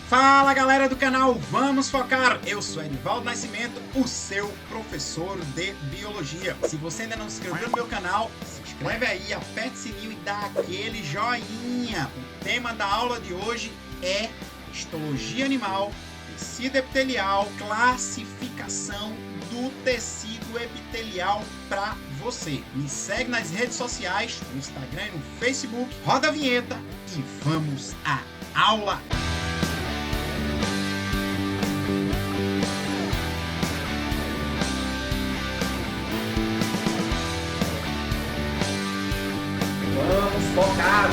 Fala galera do canal, vamos focar! Eu sou Edivaldo Nascimento, o seu professor de Biologia. Se você ainda não se inscreveu no meu canal, se inscreve aí, aperte o sininho e dá aquele joinha. O tema da aula de hoje é histologia animal, tecido epitelial, classificação do tecido epitelial para você. Me segue nas redes sociais, no Instagram e no Facebook. Roda a vinheta e vamos à aula! Vamos focar!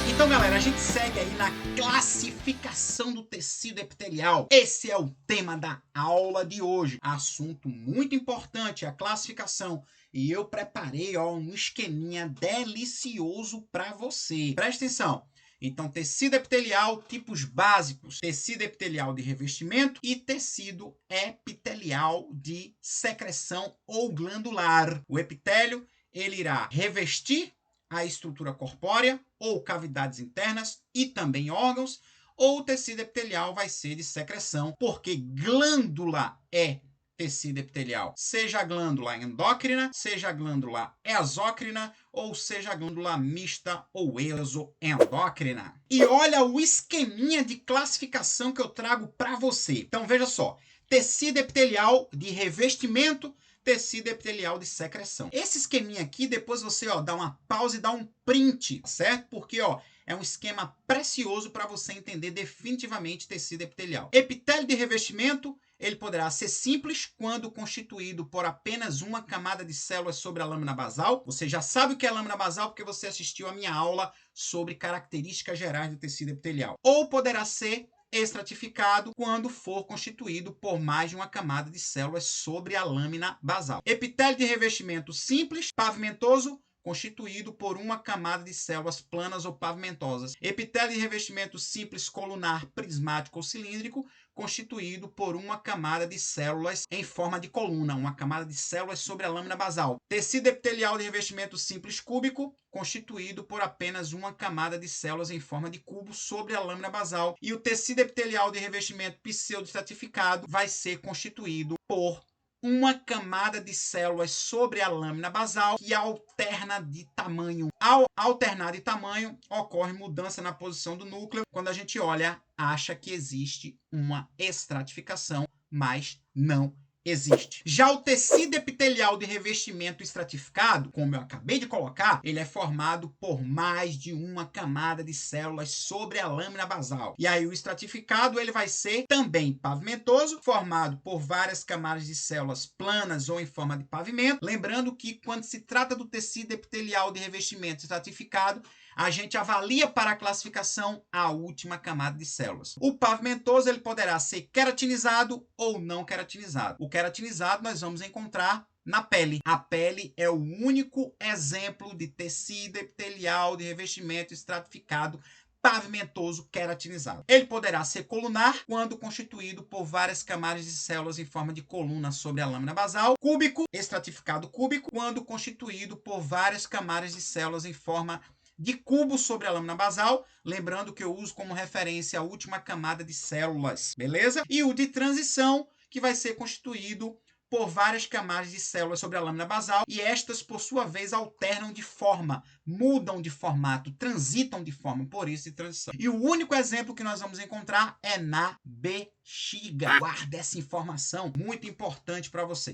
Então, galera, a gente segue aí na classificação do tecido epitelial. Esse é o tema da aula de hoje. Assunto muito importante, a classificação. E eu preparei um esqueminha delicioso para você. Presta atenção. Então, tecido epitelial, tipos básicos. Tecido epitelial de revestimento e tecido epitelial de secreção ou glandular. O epitélio, ele irá revestir a estrutura corpórea ou cavidades internas e também órgãos, ou o tecido epitelial vai ser de secreção, porque glândula é tecido epitelial, seja a glândula endócrina, seja a glândula exócrina, ou seja a glândula mista ou exoendócrina. E olha o esqueminha de classificação que eu trago para você. Então veja só, tecido epitelial de revestimento, tecido epitelial de secreção. Esse esqueminha aqui, depois você dá uma pausa e dá um print, certo? Porque é um esquema precioso para você entender definitivamente tecido epitelial. Epitélio de revestimento, ele poderá ser simples quando constituído por apenas uma camada de células sobre a lâmina basal. Você já sabe o que é lâmina basal porque você assistiu a minha aula sobre características gerais do tecido epitelial. Ou poderá ser estratificado quando for constituído por mais de uma camada de células sobre a lâmina basal. Epitélio de revestimento simples, pavimentoso, constituído por uma camada de células planas ou pavimentosas. Epitélio de revestimento simples colunar, prismático ou cilíndrico, constituído por uma camada de células em forma de coluna, uma camada de células sobre a lâmina basal. Tecido epitelial de revestimento simples cúbico, constituído por apenas uma camada de células em forma de cubo sobre a lâmina basal. E o tecido epitelial de revestimento pseudoestratificado vai ser constituído por uma camada de células sobre a lâmina basal que alterna de tamanho. Ao alternar de tamanho, ocorre mudança na posição do núcleo. Quando a gente olha, acha que existe uma estratificação, mas não existe. Já o tecido epitelial de revestimento estratificado, como eu acabei de colocar, ele é formado por mais de uma camada de células sobre a lâmina basal. E aí o estratificado, ele vai ser também pavimentoso, formado por várias camadas de células planas ou em forma de pavimento. Lembrando que quando se trata do tecido epitelial de revestimento estratificado, a gente avalia para a classificação a última camada de células. O pavimentoso, ele poderá ser queratinizado ou não queratinizado. O queratinizado nós vamos encontrar na pele. A pele é o único exemplo de tecido epitelial de revestimento estratificado pavimentoso queratinizado. Ele poderá ser colunar quando constituído por várias camadas de células em forma de coluna sobre a lâmina basal. Cúbico, estratificado cúbico, quando constituído por várias camadas de células em forma de cubo sobre a lâmina basal, lembrando que eu uso como referência a última camada de células, beleza? E o de transição, que vai ser constituído por várias camadas de células sobre a lâmina basal, e estas, por sua vez, alternam de forma, mudam de formato, transitam de forma, por isso de transição. E o único exemplo que nós vamos encontrar é na bexiga. Guarda essa informação, muito importante para você.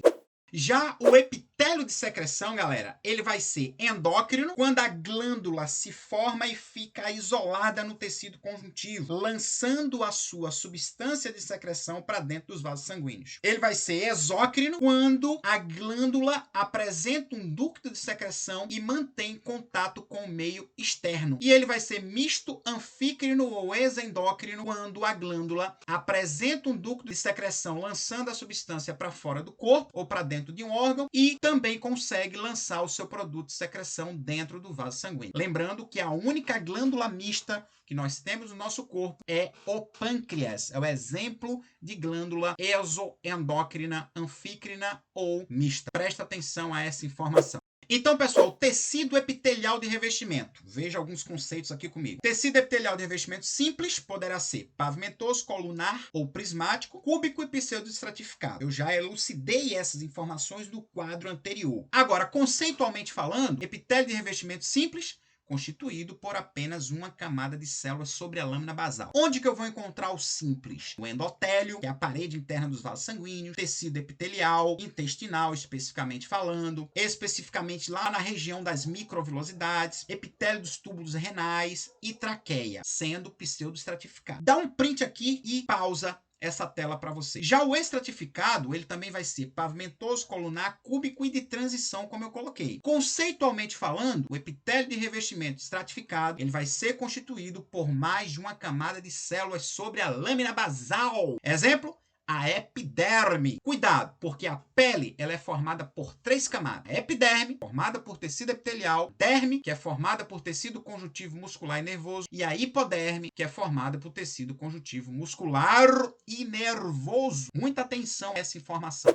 Já o epitélio de secreção, galera, ele vai ser endócrino quando a glândula se forma e fica isolada no tecido conjuntivo, lançando a sua substância de secreção para dentro dos vasos sanguíneos. Ele vai ser exócrino quando a glândula apresenta um ducto de secreção e mantém contato com o meio externo. E ele vai ser misto anfícrino ou exendócrino quando a glândula apresenta um ducto de secreção lançando a substância para fora do corpo ou para dentro de um órgão e também consegue lançar o seu produto de secreção dentro do vaso sanguíneo. Lembrando que a única glândula mista que nós temos no nosso corpo é o pâncreas. É o exemplo de glândula exoendócrina, anfícrina ou mista. Presta atenção a essa informação. Então, pessoal, tecido epitelial de revestimento. Veja alguns conceitos aqui comigo. Tecido epitelial de revestimento simples poderá ser pavimentoso, colunar ou prismático, cúbico e pseudoestratificado. Eu já elucidei essas informações no quadro anterior. Agora, conceitualmente falando, epitélio de revestimento simples constituído por apenas uma camada de células sobre a lâmina basal. Onde que eu vou encontrar o simples? O endotélio, que é a parede interna dos vasos sanguíneos, tecido epitelial, intestinal, especificamente falando, especificamente lá na região das microvilosidades, epitélio dos túbulos renais e traqueia, sendo pseudoestratificado. Dá um print aqui e pausa essa tela para você. Já o estratificado, ele também vai ser pavimentoso, colunar, cúbico e de transição, como eu coloquei. Conceitualmente falando, o epitélio de revestimento estratificado, ele vai ser constituído por mais de uma camada de células sobre a lâmina basal. Exemplo, a epiderme. Cuidado, porque a pele ela é formada por 3 camadas. A epiderme, formada por tecido epitelial, derme, que é formada por tecido conjuntivo muscular e nervoso, e a hipoderme, que é formada por tecido conjuntivo muscular e nervoso. Muita atenção a essa informação.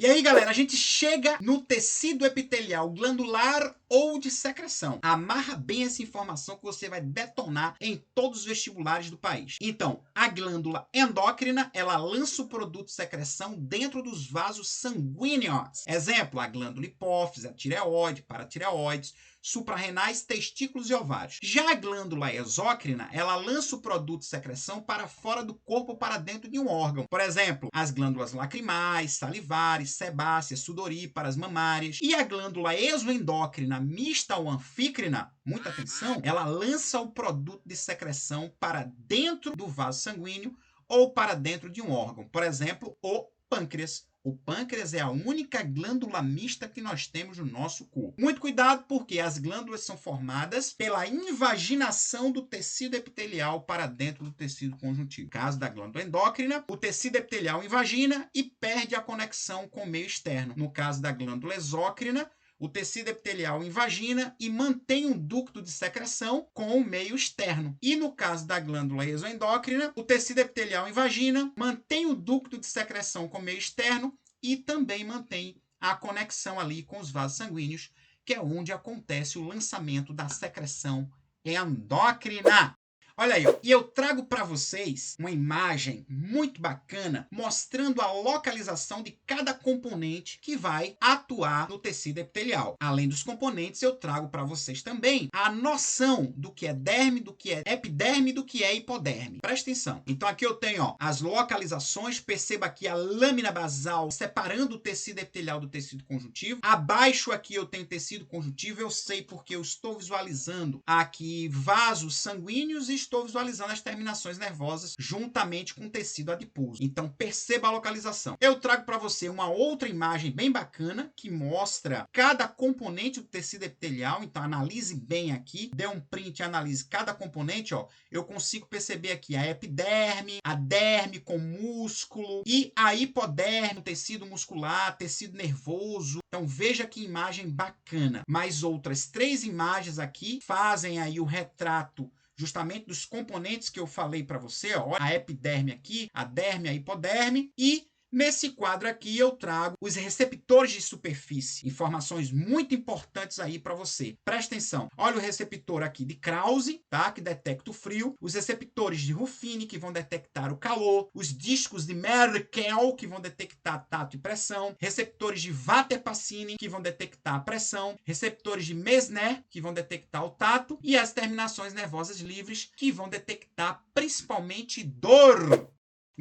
E aí, galera, a gente chega no tecido epitelial glandular ou de secreção. Amarra bem essa informação que você vai detonar em todos os vestibulares do país. Então, a glândula endócrina, ela lança o produto de secreção dentro dos vasos sanguíneos. Exemplo, a glândula hipófise, a tireoide, paratireoides, suprarrenais, testículos e ovários. Já a glândula exócrina, ela lança o produto de secreção para fora do corpo, para dentro de um órgão. Por exemplo, as glândulas lacrimais, salivares, sebáceas, sudoríparas, mamárias. E a glândula exoendócrina mista ou anfícrina, muita atenção, ela lança o produto de secreção para dentro do vaso sanguíneo ou para dentro de um órgão. Por exemplo, o pâncreas. O pâncreas é a única glândula mista que nós temos no nosso corpo. Muito cuidado, porque as glândulas são formadas pela invaginação do tecido epitelial para dentro do tecido conjuntivo. No caso da glândula endócrina, o tecido epitelial invagina e perde a conexão com o meio externo. No caso da glândula exócrina, o tecido epitelial invagina e mantém um ducto de secreção com o meio externo. E no caso da glândula exoendócrina, o tecido epitelial invagina, mantém o ducto de secreção com o meio externo e também mantém a conexão ali com os vasos sanguíneos, que é onde acontece o lançamento da secreção endócrina. Olha aí, e eu trago para vocês uma imagem muito bacana mostrando a localização de cada componente que vai atuar no tecido epitelial. Além dos componentes, eu trago para vocês também a noção do que é derme, do que é epiderme, do que é hipoderme. Presta atenção. Então aqui eu tenho as localizações, perceba aqui a lâmina basal separando o tecido epitelial do tecido conjuntivo. Abaixo aqui eu tenho tecido conjuntivo, eu sei porque eu estou visualizando aqui vasos sanguíneos e estou visualizando as terminações nervosas juntamente com o tecido adiposo. Então, perceba a localização. Eu trago para você uma outra imagem bem bacana que mostra cada componente do tecido epitelial. Então, analise bem aqui. Dê um print e analise cada componente. Ó. Eu consigo perceber aqui a epiderme, a derme com músculo e a hipoderme, tecido muscular, tecido nervoso. Então, veja que imagem bacana. Mais outras 3 imagens aqui fazem aí o retrato justamente dos componentes que eu falei para você, ó, a epiderme aqui, a derme, a hipoderme, e nesse quadro aqui eu trago os receptores de superfície, informações muito importantes aí para você. Presta atenção. Olha o receptor aqui de Krause, tá? Que detecta o frio, os receptores de Ruffini que vão detectar o calor, os discos de Merkel que vão detectar tato e pressão, receptores de Vater-Pacini que vão detectar a pressão, receptores de Meissner que vão detectar o tato e as terminações nervosas livres que vão detectar principalmente dor.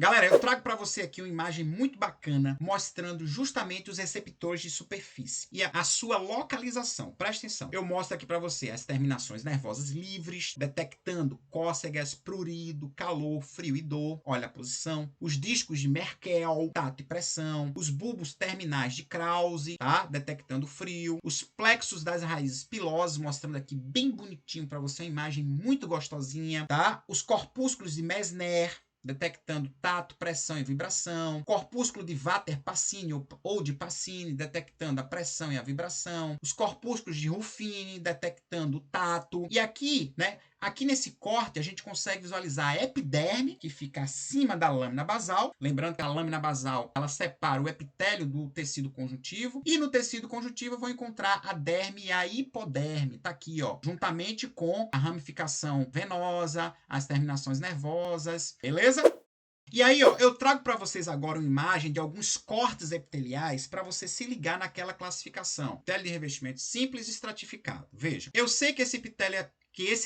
Galera, eu trago para você aqui uma imagem muito bacana mostrando justamente os receptores de superfície e a sua localização. Presta atenção. Eu mostro aqui para você as terminações nervosas livres, detectando cócegas, prurido, calor, frio e dor. Olha a posição. Os discos de Merkel, tato e pressão. Os bulbos terminais de Krause, tá? Detectando frio. Os plexos das raízes pilosas, mostrando aqui bem bonitinho para você uma imagem muito gostosinha, tá? Os corpúsculos de Meissner, detectando tato, pressão e vibração. Corpúsculo de Vater-Pacini ou de Pacini, detectando a pressão e a vibração. Os corpúsculos de Ruffini, detectando o tato. E aqui, né, Aqui nesse corte a gente consegue visualizar a epiderme, que fica acima da lâmina basal. Lembrando que a lâmina basal, ela separa o epitélio do tecido conjuntivo. E no tecido conjuntivo eu vou encontrar a derme e a hipoderme. Tá aqui, ó, juntamente com a ramificação venosa, as terminações nervosas, beleza? E aí, ó, eu trago para vocês agora uma imagem de alguns cortes epiteliais para você se ligar naquela classificação. Epitélio de revestimento simples e estratificado. Veja, eu sei que esse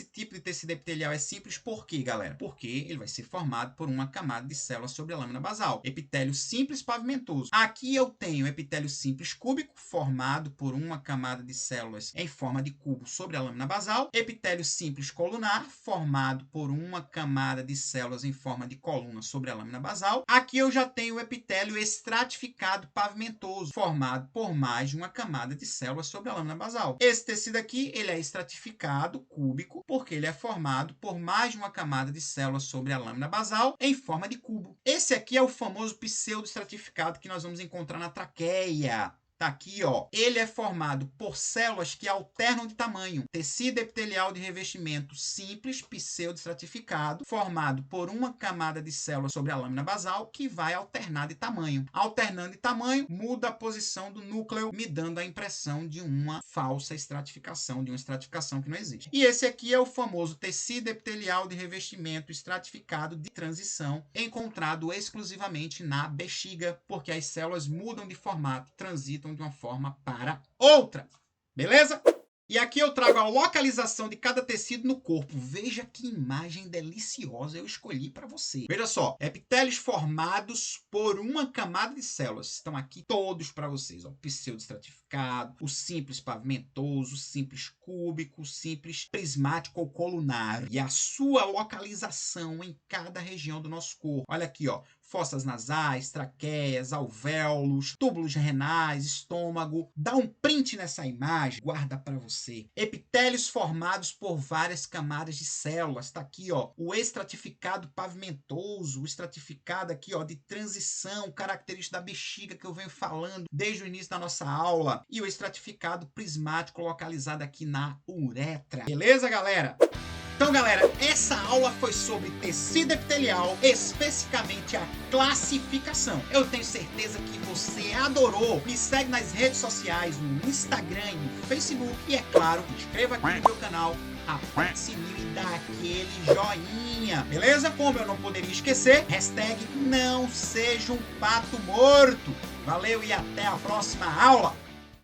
tipo de tecido epitelial é simples, por quê, galera? Porque ele vai ser formado por uma camada de células sobre a lâmina basal. Epitélio simples pavimentoso. Aqui eu tenho epitélio simples cúbico, formado por uma camada de células em forma de cubo sobre a lâmina basal. Epitélio simples colunar, formado por uma camada de células em forma de coluna sobre a lâmina basal. Aqui eu já tenho o epitélio estratificado pavimentoso, formado por mais de uma camada de células sobre a lâmina basal. Esse tecido aqui, ele é estratificado cúbico, porque ele é formado por mais de uma camada de células sobre a lâmina basal em forma de cubo. Esse aqui é o famoso pseudoestratificado que nós vamos encontrar na traqueia. Tá aqui, ó. Ele é formado por células que alternam de tamanho. Tecido epitelial de revestimento simples, pseudoestratificado, formado por uma camada de células sobre a lâmina basal que vai alternar de tamanho. Alternando de tamanho, muda a posição do núcleo, me dando a impressão de uma falsa estratificação, de uma estratificação que não existe. E esse aqui é o famoso tecido epitelial de revestimento estratificado de transição, encontrado exclusivamente na bexiga, porque as células mudam de formato, transitam de uma forma para outra. Beleza? E aqui eu trago a localização de cada tecido no corpo. Veja que imagem deliciosa eu escolhi para você. Veja só, epitélios formados por uma camada de células. Estão aqui todos para vocês. O pseudoestratificado, o simples pavimentoso, o simples cúbico, o simples prismático ou colunar. E a sua localização em cada região do nosso corpo. Olha aqui, ó. Fossas nasais, traqueias, alvéolos, túbulos renais, estômago. Dá um print nessa imagem, guarda para você. Epitélios formados por várias camadas de células. Tá aqui, ó, o estratificado pavimentoso, o estratificado aqui, ó, de transição, característico da bexiga que eu venho falando desde o início da nossa aula. E o estratificado prismático localizado aqui na uretra. Beleza, galera? Então, galera, essa aula foi sobre tecido epitelial, especificamente a classificação. Eu tenho certeza que você adorou. Me segue nas redes sociais, no Instagram e no Facebook. E, é claro, inscreva aqui no meu canal, aperte o sininho e dá aquele joinha, beleza? Como eu não poderia esquecer, hashtag não seja um pato morto. Valeu e até a próxima aula.